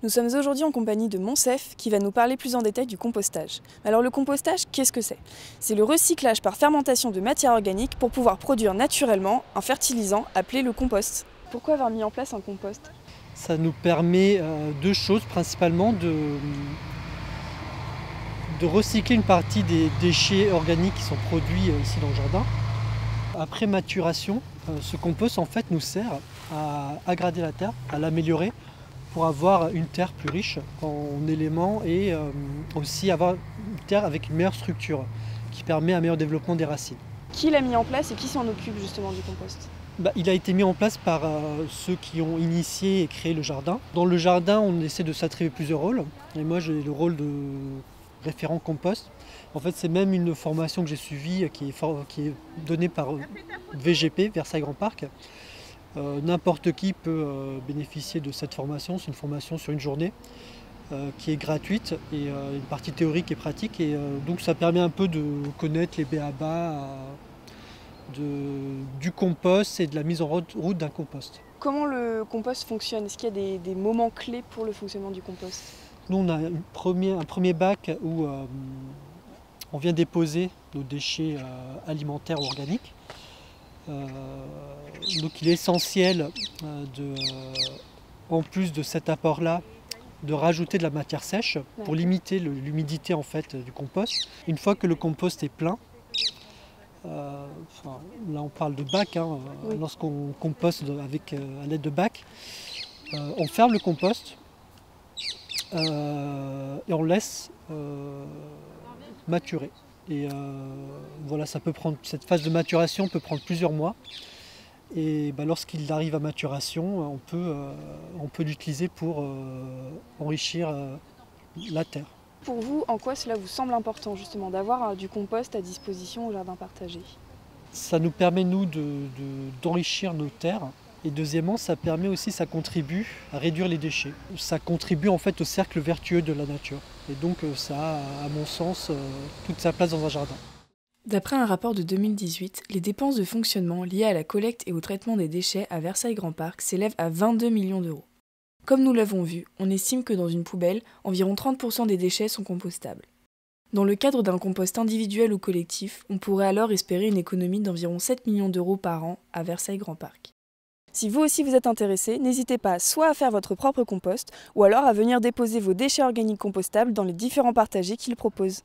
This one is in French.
Nous sommes aujourd'hui en compagnie de Monsef qui va nous parler plus en détail du compostage. Alors le compostage, qu'est-ce que c'est? C'est le recyclage par fermentation de matière organique pour pouvoir produire naturellement un fertilisant appelé le compost. Pourquoi avoir mis en place un compost? Ça nous permet deux choses, principalement de recycler une partie des déchets organiques qui sont produits ici dans le jardin. Après maturation, ce compost en fait nous sert à aggrader la terre, à l'améliorer pour avoir une terre plus riche en éléments et aussi avoir une terre avec une meilleure structure qui permet un meilleur développement des racines. Qui l'a mis en place et qui s'en occupe justement du compost? Il a été mis en place par ceux qui ont initié et créé le jardin. Dans le jardin, on essaie de s'attribuer plusieurs rôles. Et moi, j'ai le rôle de référent compost. En fait, c'est même une formation que j'ai suivie qui est donnée par VGP, Versailles Grand Parc. N'importe qui peut bénéficier de cette formation. C'est une formation sur une journée qui est gratuite et une partie théorique et pratique. Et donc, ça permet un peu de connaître les b.a.-ba du compost et de la mise en route d'un compost. Comment le compost fonctionne? Est-ce qu'il y a des moments clés pour le fonctionnement du compost? Nous, on a un premier bac où on vient déposer nos déchets alimentaires ou organiques. Donc il est essentiel, en plus de cet apport-là, de rajouter de la matière sèche pour limiter l'humidité en fait, du compost. Une fois que le compost est plein, là on parle de bac, oui. Lorsqu'on composte à l'aide de bac, on ferme le compost et on laisse maturer. Et voilà, cette phase de maturation peut prendre plusieurs mois. Et lorsqu'il arrive à maturation, on peut l'utiliser pour enrichir la terre. Pour vous, en quoi cela vous semble important justement d'avoir du compost à disposition au jardin partagé? Ça nous permet nous d'enrichir nos terres. Et deuxièmement, ça contribue à réduire les déchets. Ça contribue en fait au cercle vertueux de la nature. Et donc ça a, à mon sens, toute sa place dans un jardin. D'après un rapport de 2018, les dépenses de fonctionnement liées à la collecte et au traitement des déchets à Versailles Grand Parc s'élèvent à 22 millions d'euros. Comme nous l'avons vu, on estime que dans une poubelle, environ 30% des déchets sont compostables. Dans le cadre d'un compost individuel ou collectif, on pourrait alors espérer une économie d'environ 7 millions d'euros par an à Versailles Grand Parc. Si vous aussi vous êtes intéressé, n'hésitez pas soit à faire votre propre compost, ou alors à venir déposer vos déchets organiques compostables dans les différents partagés qu'ils proposent.